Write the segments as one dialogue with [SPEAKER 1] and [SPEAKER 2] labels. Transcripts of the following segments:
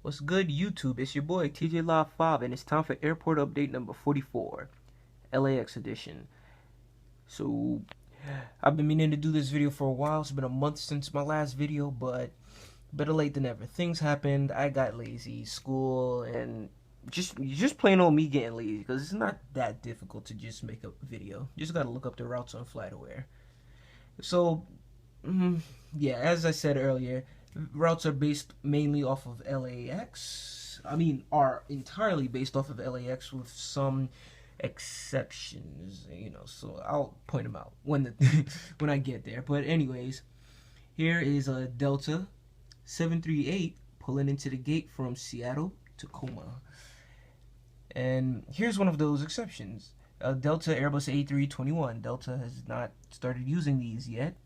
[SPEAKER 1] What's good, YouTube? It's your boy TJ Live 5, and it's time for airport update number 44, LAX edition. So, I've been meaning to do this video for a while. It's been a month since my last video, but better late than never. Things happened. I got lazy, school, and just plain old me getting lazy, because it's not that difficult to just make a video. You just gotta look up the routes on FlightAware. So, yeah, as I said earlier, routes are based mainly off of LAX. Are entirely based off of LAX with some exceptions, So I'll point them out when I get there. But anyways, here is a Delta 738 pulling into the gate from Seattle, Tacoma. And here's one of those exceptions. Delta Airbus A321. Delta has not started using these yet.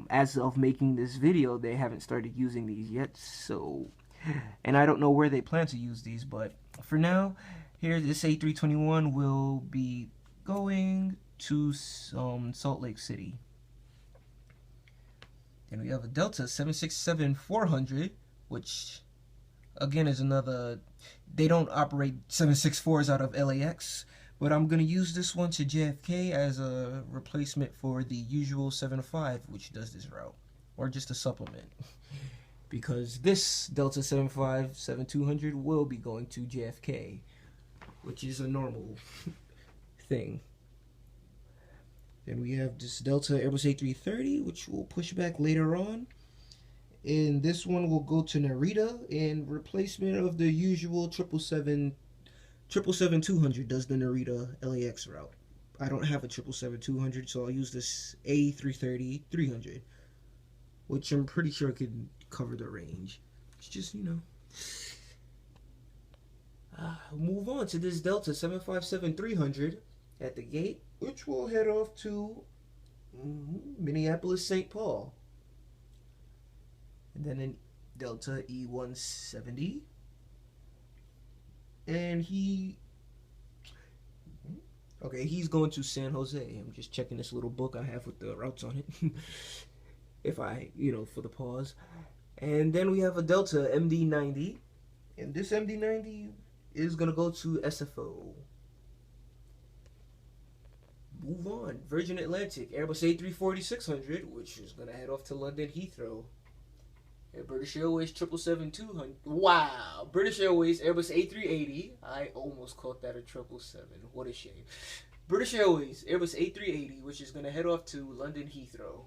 [SPEAKER 1] As of making this video, they haven't started using these yet, so, and I don't know where they plan to use these, but for now, here this A321 will be going to Salt Lake City. Then we have a Delta 767-400, which again is another, they don't operate 764s out of LAX, but I'm going to use this one to JFK as a replacement for the usual 705, which does this route, or just a supplement, because this Delta 757-200 will be going to JFK, which is a normal thing. Then we have this Delta Airbus A330, which we'll push back later on. And this one will go to Narita in replacement of the usual 777-200 does the Narita LAX route. I don't have a 777-200, so I'll use this A330-300, which I'm pretty sure could cover the range. It's just, move on to this Delta 757-300 at the gate, which will head off to Minneapolis, St. Paul. And then an Delta E170. And he's going to San Jose. I'm just checking this little book I have with the routes on it. If I, for the pause. And then we have a Delta MD-90. And this MD-90 is going to go to SFO. Move on. Virgin Atlantic, Airbus A340-600, which is going to head off to London Heathrow. And British Airways 777-200. Wow. British Airways Airbus A380. I almost caught that a 777. What a shame. British Airways Airbus A380, which is going to head off to London Heathrow.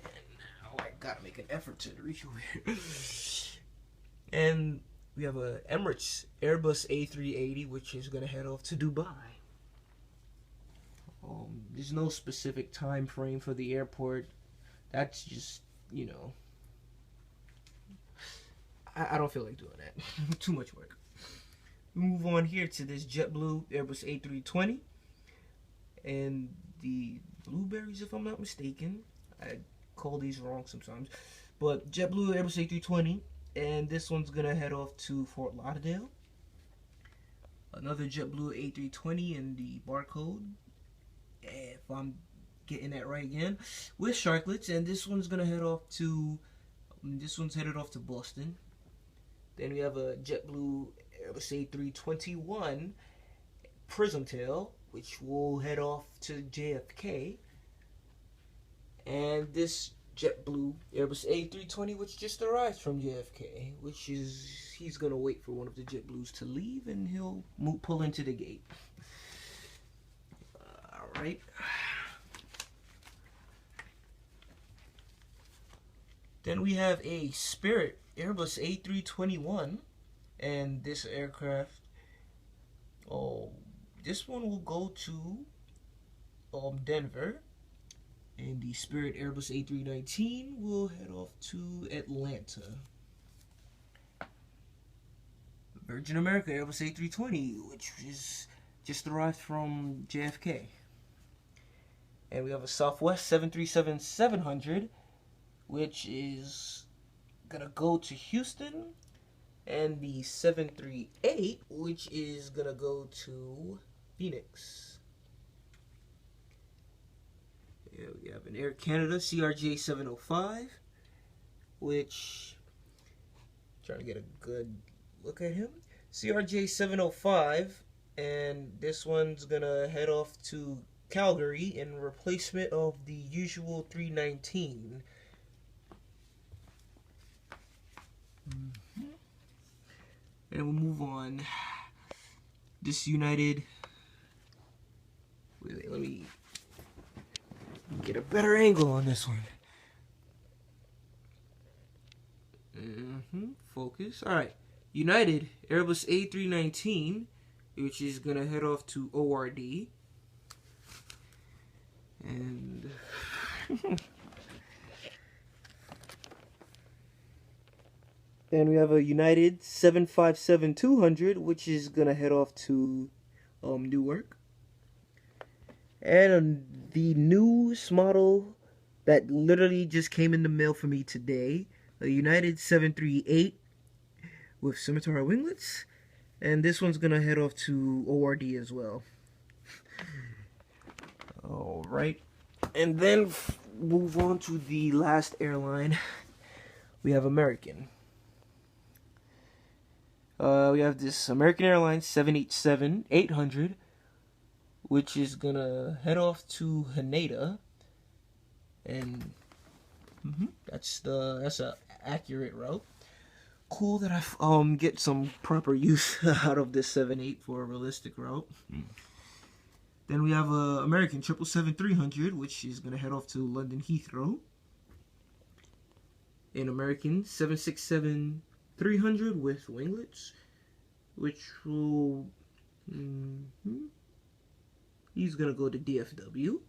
[SPEAKER 1] And now I gotta make an effort to reach over here. And we have a Emirates Airbus A380, which is going to head off to Dubai. There's no specific time frame for the airport. That's just, I don't feel like doing that. Too much work. Move on here to this JetBlue Airbus A320. And the Blueberries, if I'm not mistaken. I call these wrong sometimes. But JetBlue Airbus A320. And this one's going to head off to Fort Lauderdale. Another JetBlue A320 in the barcode, if I'm getting that right again, with Sharklets. And this one's going to head off to, headed off to Boston. Then we have a JetBlue Airbus A321 Prism Tail, which will head off to JFK. And this JetBlue Airbus A320, which just arrived from JFK, which is, he's going to wait for one of the JetBlues to leave, and he'll pull into the gate. Alright. Then we have a Spirit Airbus A321, and this aircraft, this one will go to Denver, and the Spirit Airbus A319 will head off to Atlanta. Virgin America Airbus A320, which is just arrived from JFK. And we have a Southwest 737-700, which is gonna go to Houston, and the 738, which is gonna go to Phoenix. Here we have an Air Canada CRJ 705, which Trying to get a good look at him. CRJ 705, and this one's gonna head off to Calgary in replacement of the usual 319. And we'll move on. This United. Wait, let me get a better angle on this one. Focus. Alright. United Airbus A319, which is gonna head off to ORD. And then we have a United 757-200, which is gonna head off to Newark. And the newest model that literally just came in the mail for me today, a United 738 with scimitar winglets, and this one's gonna head off to ORD as well. All right, and then move on to the last airline. We have American. We have this American Airlines 787-800, which is gonna head off to Haneda, and that's a accurate route. Cool that I get some proper use out of this 78 for a realistic route. Then we have a American 777-300, which is gonna head off to London Heathrow. An American 767-300 with winglets, which will he's gonna go to DFW.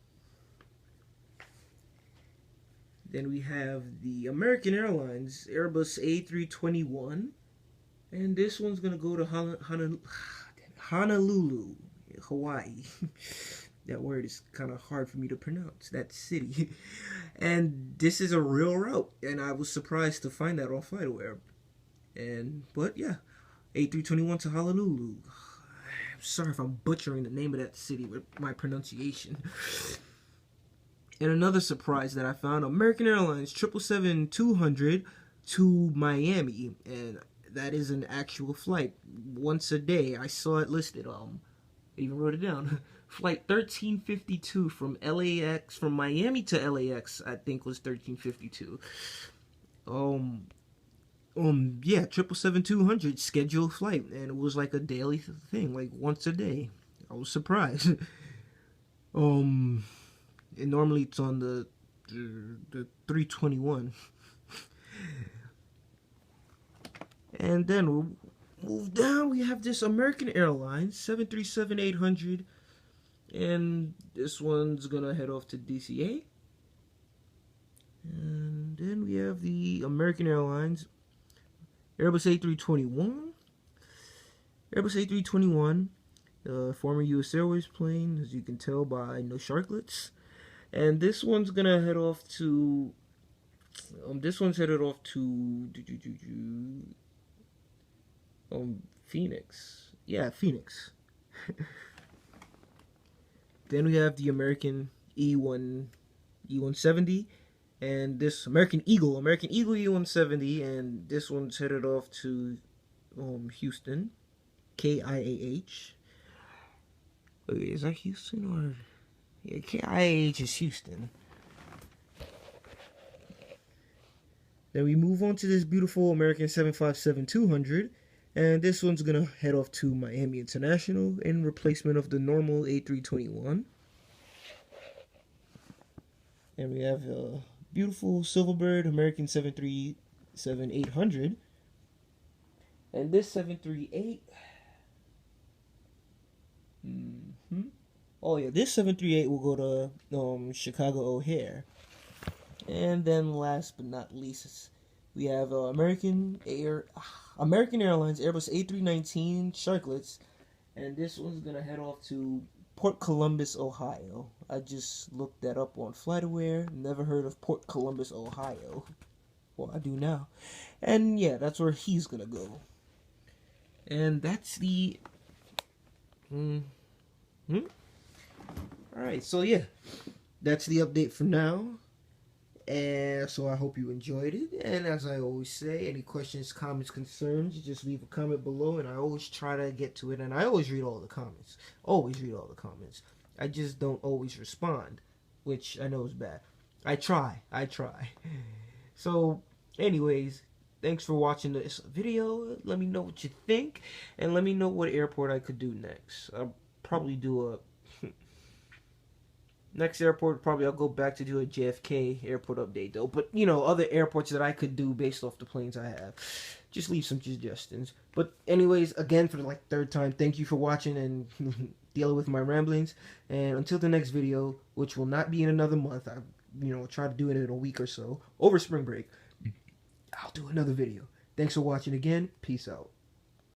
[SPEAKER 1] Then we have the American Airlines Airbus A321, and this one's gonna go to Honolulu, Hawaii. That word is kind of hard for me to pronounce, that city. And this is a real route, and I was surprised to find that on FlightAware. But yeah, A321 to Honolulu. I'm sorry if I'm butchering the name of that city with my pronunciation. And another surprise that I found, American Airlines 777-200 to Miami, and that is an actual flight once a day. I saw it listed. I even wrote it down. Flight 1352 from LAX, from Miami to LAX, I think was 1352. Yeah, 777-200 scheduled flight, and it was like a daily thing, like once a day. I was surprised. And normally it's on the 321. And then we'll move down. We have this American Airlines 737-800, and this one's gonna head off to DCA. And then we have the American Airlines Airbus A321. Airbus A321, former U.S. Airways plane, as you can tell by no sharklets. And this one's gonna head off to Phoenix. Yeah, Phoenix. Then we have the American E170, and this American Eagle E170, and this one's headed off to Houston, KIAH. Wait, is that Houston or? Yeah, KIAH is Houston. Then we move on to this beautiful American 757-200, and this one's gonna head off to Miami International in replacement of the normal A321. And we have a beautiful Silverbird American 737-800, and this 738. Oh yeah, this 738 will go to Chicago O'Hare. And then last but not least, we have American Airlines Airbus A319 Sharklets, and this one's gonna head off to Port Columbus, Ohio. I just looked that up on FlightAware. Never heard of Port Columbus, Ohio. Well, I do now. And yeah, that's where he's gonna go. And that's the Alright, so yeah, that's the update for now. And so I hope you enjoyed it. And as I always say, any questions, comments, concerns, just leave a comment below. And I always try to get to it. And I always read all the comments. Always read all the comments. I just don't always respond, which I know is bad. I try. So, anyways, thanks for watching this video. Let me know what you think. And let me know what airport I could do next. I'll probably do a... Next airport, probably I'll go back to do a JFK airport update, though. But, you know, other airports that I could do based off the planes I have. Just leave some suggestions. But anyways, again, for the, like, third time, thank you for watching and dealing with my ramblings. And until the next video, which will not be in another month, I, try to do it in a week or so, over spring break, I'll do another video. Thanks for watching again. Peace out.